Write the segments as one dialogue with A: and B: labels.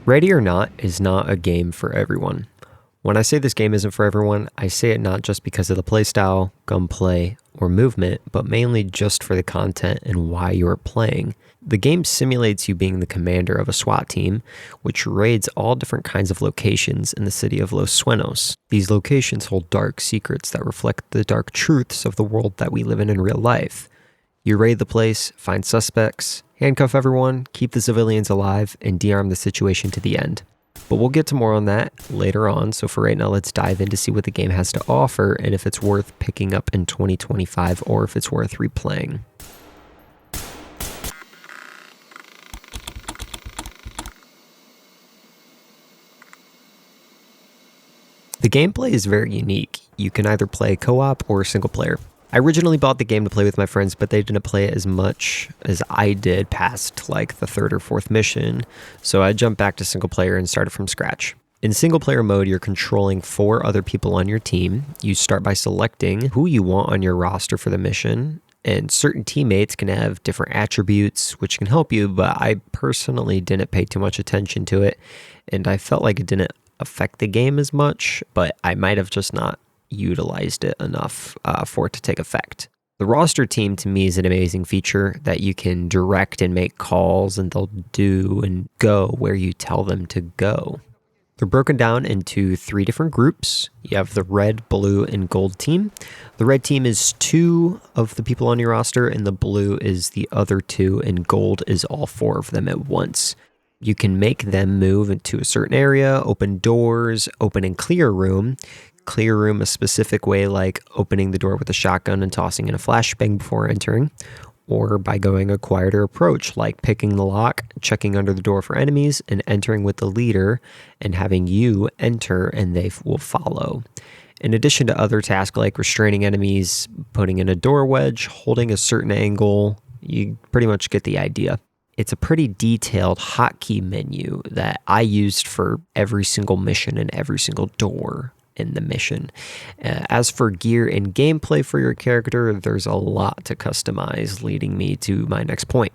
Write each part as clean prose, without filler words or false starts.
A: Ready or Not is not a game for everyone. When I say this game isn't for everyone, I say it not just because of the playstyle, gunplay, or movement, but mainly just for the content and why you are playing. The game simulates you being the commander of a SWAT team, which raids all different kinds of locations in the city of Los Sueños. These locations hold dark secrets that reflect the dark truths of the world that we live in real life. You raid the place, find suspects, handcuff everyone, keep the civilians alive, and de-arm the situation to the end. But we'll get to more on that later on, so for right now, let's dive in to see what the game has to offer and if it's worth picking up in 2025 or if it's worth replaying. The gameplay is very unique. You can either play co-op or single player. I originally bought the game to play with my friends, but they didn't play it as much as I did past like the third or fourth mission, so I jumped back to single player and started from scratch. In single player mode, you're controlling 4 other people on your team. You start by selecting who you want on your roster for the mission, and certain teammates can have different attributes, which can help you, but I personally didn't pay too much attention to it, and I felt like it didn't affect the game as much, but I might have just not utilized it enough for it to take effect. The roster team to me is an amazing feature that you can direct and make calls and they'll do and go where you tell them to go. They're broken down into 3 different groups. You have the red, blue, and gold team. The red team is 2 of the people on your roster and the blue is the other 2 and gold is all 4 of them at once. You can make them move into a certain area, open doors, open and clear a room a specific way, like opening the door with a shotgun and tossing in a flashbang before entering, or by going a quieter approach, like picking the lock, checking under the door for enemies, and entering with the leader and having you enter and they will follow. In addition to other tasks like restraining enemies, putting in a door wedge, holding a certain angle, you pretty much get the idea. It's a pretty detailed hotkey menu that I used for every single mission and every single door in the mission. As for gear and gameplay for your character, there's a lot to customize, leading me to my next point.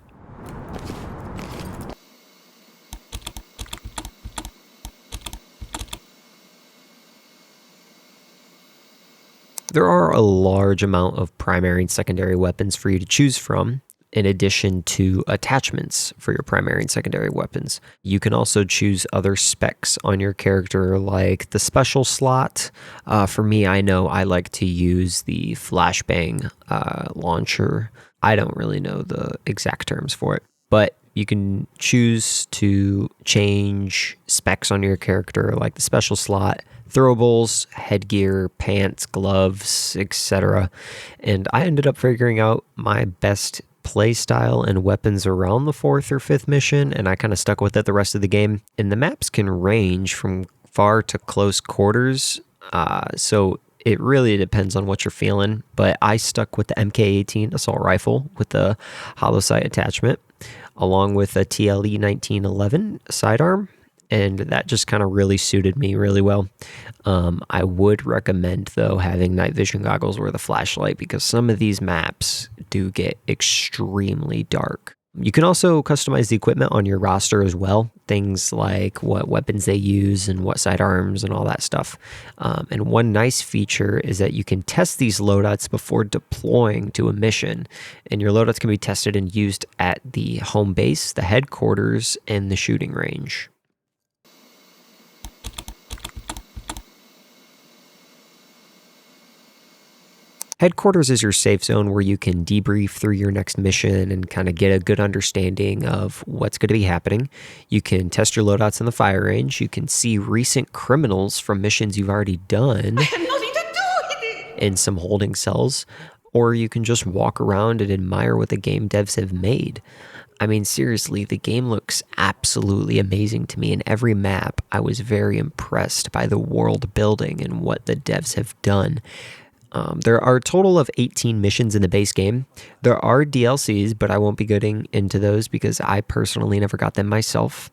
A: There are a large amount of primary and secondary weapons for you to choose from, in addition to attachments for your primary and secondary weapons. You can also choose other specs on your character, like the special slot. For me, I know I like to use the flashbang launcher. I don't really know the exact terms for it, but you can choose to change specs on your character, like the special slot, throwables, headgear, pants, gloves, etc. And I ended up figuring out my best play style and weapons around the 4th or 5th mission, and I kind of stuck with it the rest of the game. And the maps can range from far to close quarters, so it really depends on what you're feeling, but I stuck with the MK18 assault rifle with the hollow sight attachment, along with a TLE 1911 sidearm, and that just kind of really suited me really well. I would recommend, though, having night vision goggles with a flashlight because some of these maps do get extremely dark. You can also customize the equipment on your roster as well, things like what weapons they use and what sidearms and all that stuff. And one nice feature is that you can test these loadouts before deploying to a mission, and your loadouts can be tested and used at the home base, the headquarters, and the shooting range. Headquarters is your safe zone where you can debrief through your next mission and kind of get a good understanding of what's going to be happening. You can test your loadouts in the fire range. You can see recent criminals from missions you've already done
B: I have nothing to do with it.
A: in some holding cells, or you can just walk around and admire what the game devs have made. I mean, seriously, the game looks absolutely amazing to me. In every map, I was very impressed by the world building and what the devs have done. There are a total of 18 missions in the base game. There are DLCs, but I won't be getting into those because I personally never got them myself.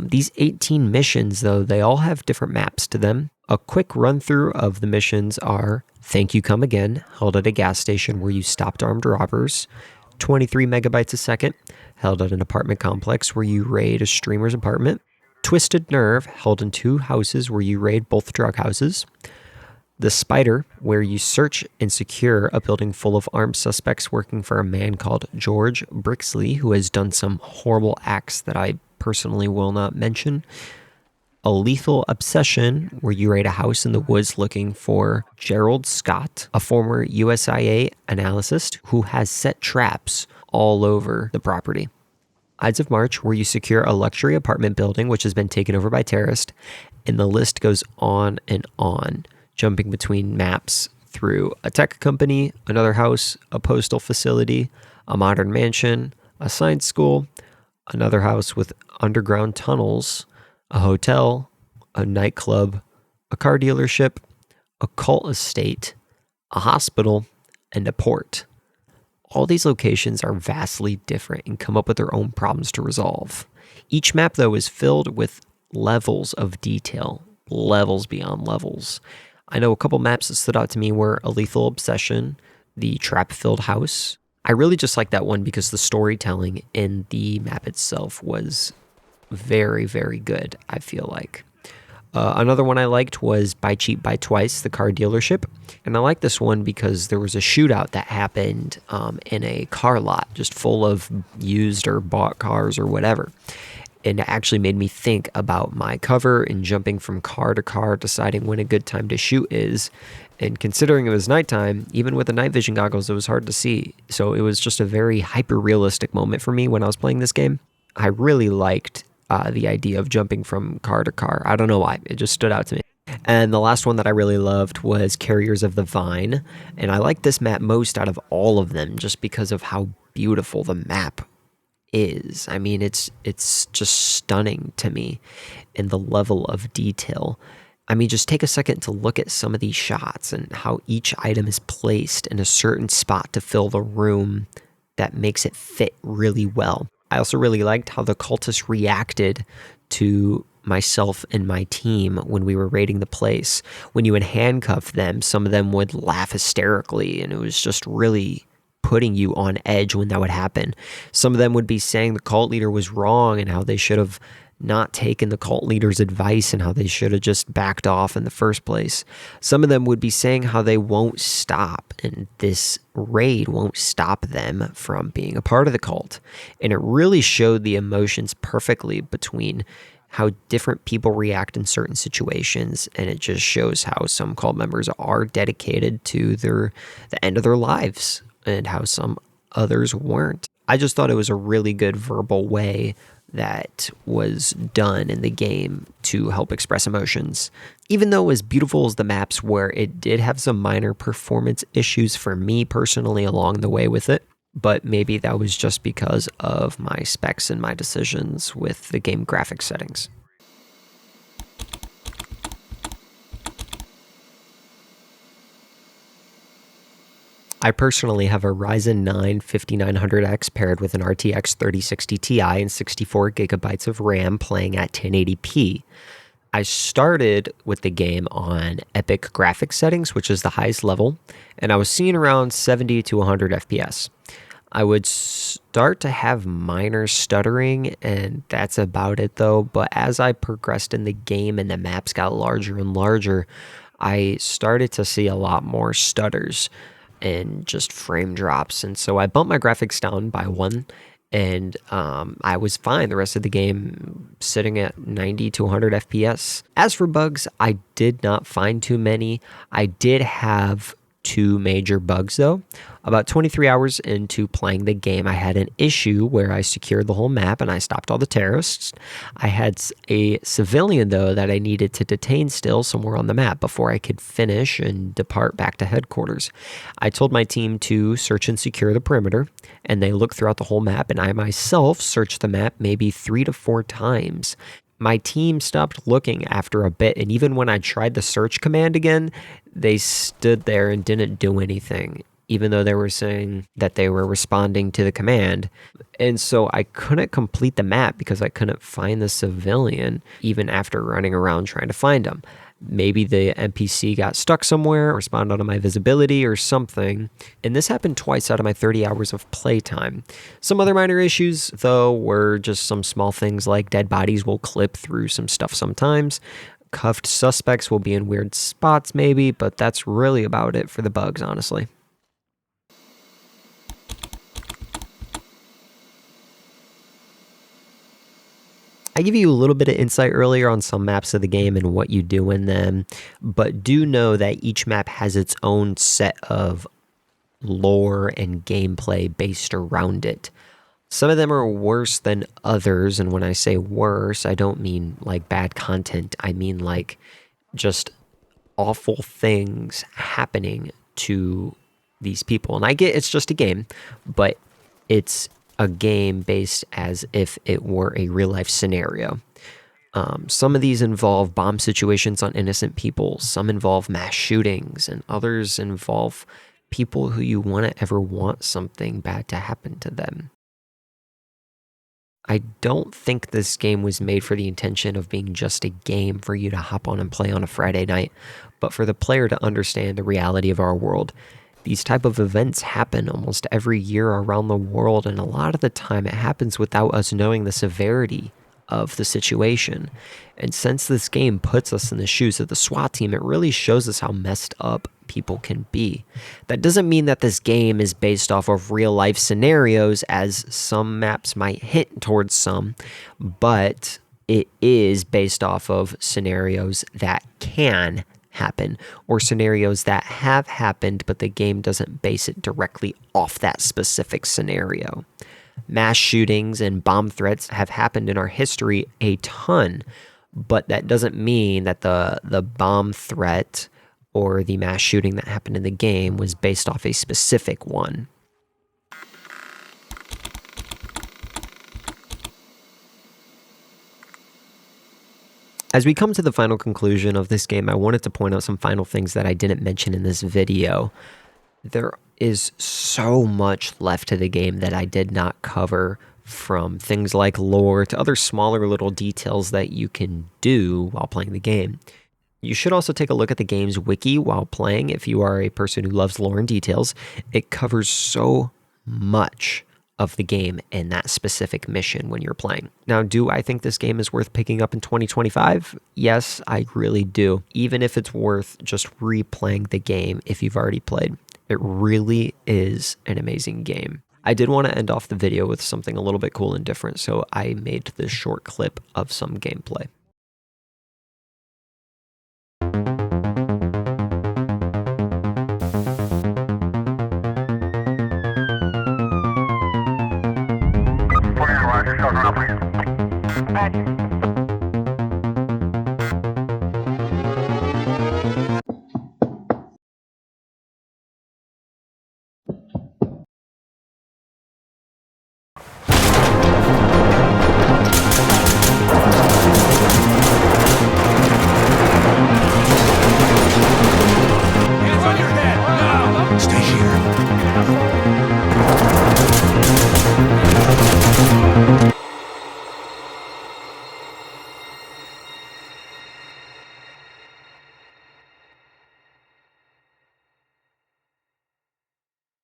A: These 18 missions, though, they all have different maps to them. A quick run through of the missions are Thank You Come Again, held at a gas station where you stopped armed robbers. 23 megabytes a second, held at an apartment complex where you raid a streamer's apartment. Twisted Nerve, held in 2 houses where you raid both drug houses. The Spider, where you search and secure a building full of armed suspects working for a man called George Brixley, who has done some horrible acts that I personally will not mention. A Lethal Obsession, where you raid a house in the woods looking for Gerald Scott, a former USIA analyst who has set traps all over the property. Ides of March, where you secure a luxury apartment building which has been taken over by terrorists, and the list goes on and on, jumping between maps through a tech company, another house, a postal facility, a modern mansion, a science school, another house with underground tunnels, a hotel, a nightclub, a car dealership, a cult estate, a hospital, and a port. All these locations are vastly different and come up with their own problems to resolve. Each map, though, is filled with levels of detail, levels beyond levels. I know a couple maps that stood out to me were A Lethal Obsession, the trap-filled house. I really just like that one because the storytelling in the map itself was very, very good, I feel like. Another one I liked was Buy Cheap, Buy Twice, the car dealership. And I like this one because there was a shootout that happened in a car lot, just full of used or bought cars or whatever. And it actually made me think about my cover and jumping from car to car, deciding when a good time to shoot is. And considering it was nighttime, even with the night vision goggles, it was hard to see. So it was just a very hyper-realistic moment for me when I was playing this game. I really liked the idea of jumping from car to car. I don't know why. It just stood out to me. And the last one that I really loved was Carriers of the Vine. And I like this map most out of all of them just because of how beautiful the map is. I mean, it's just stunning to me in the level of detail. I mean, just take a second to look at some of these shots and how each item is placed in a certain spot to fill the room that makes it fit really well. I also really liked how the cultists reacted to myself and my team when we were raiding the place. When you would handcuff them, some of them would laugh hysterically, and it was just really putting you on edge when that would happen. Some of them would be saying the cult leader was wrong and how they should have not taken the cult leader's advice and how they should have just backed off in the first place. Some of them would be saying how they won't stop and this raid won't stop them from being a part of the cult. And it really showed the emotions perfectly between how different people react in certain situations, and it just shows how some cult members are dedicated to the end of their lives and how some others weren't. I just thought it was a really good verbal way that was done in the game to help express emotions. Even though as beautiful as the maps were, it did have some minor performance issues for me personally along the way with it, but maybe that was just because of my specs and my decisions with the game graphics settings. I personally have a Ryzen 9 5900X paired with an RTX 3060 Ti and 64 gigabytes of RAM playing at 1080p. I started with the game on epic graphics settings, which is the highest level, and I was seeing around 70 to 100 FPS. I would start to have minor stuttering, and that's about it though, but as I progressed in the game and the maps got larger and larger, I started to see a lot more stutters and just frame drops. And so I bumped my graphics down by 1, and I was fine. The rest of the game sitting at 90 to 100 FPS. As for bugs, I did not find too many. I did have 2 major bugs though. About 23 hours into playing the game, I had an issue where I secured the whole map and I stopped all the terrorists. I had a civilian though that I needed to detain still somewhere on the map before I could finish and depart back to headquarters. I told my team to search and secure the perimeter, and they looked throughout the whole map, and I myself searched the map maybe 3 to 4 times. My team stopped looking after a bit, and even when I tried the search command again, they stood there and didn't do anything, even though they were saying that they were responding to the command. And so I couldn't complete the map because I couldn't find the civilian, even after running around trying to find him. Maybe the NPC got stuck somewhere or spawned out of my visibility or something. And this happened twice out of my 30 hours of playtime. Some other minor issues, though, were just some small things like dead bodies will clip through some stuff sometimes. Cuffed suspects will be in weird spots maybe, but that's really about it for the bugs, honestly. I gave you a little bit of insight earlier on some maps of the game and what you do in them, but do know that each map has its own set of lore and gameplay based around it. Some of them are worse than others, and when I say worse, I don't mean like bad content. I mean like just awful things happening to these people. And I get it's just a game, but it's a game based as if it were a real life scenario. Some of these involve bomb situations on innocent people, some involve mass shootings, and others involve people who you wouldn't ever want something bad to happen to them. I don't think this game was made for the intention of being just a game for you to hop on and play on a Friday night, but for the player to understand the reality of our world. These type of events happen almost every year around the world, and a lot of the time it happens without us knowing the severity of the situation. And since this game puts us in the shoes of the SWAT team, it really shows us how messed up people can be. That doesn't mean that this game is based off of real life scenarios, as some maps might hint towards some, but it is based off of scenarios that can happen or scenarios that have happened, but the game doesn't base it directly off that specific scenario. Mass shootings and bomb threats have happened in our history a ton, but that doesn't mean that the bomb threat or the mass shooting that happened in the game was based off a specific one. As we come to the final conclusion of this game, I wanted to point out some final things that I didn't mention in this video. There is so much left to the game that I did not cover, from things like lore to other smaller little details that you can do while playing the game. You should also take a look at the game's wiki while playing if you are a person who loves lore and details. It covers so much of the game and that specific mission when you're playing. Now, do I think this game is worth picking up in 2025? Yes, I really do. Even if it's worth just replaying the game if you've already played. It really is an amazing game. I did want to end off the video with something a little bit cool and different, so I made this short clip of some gameplay.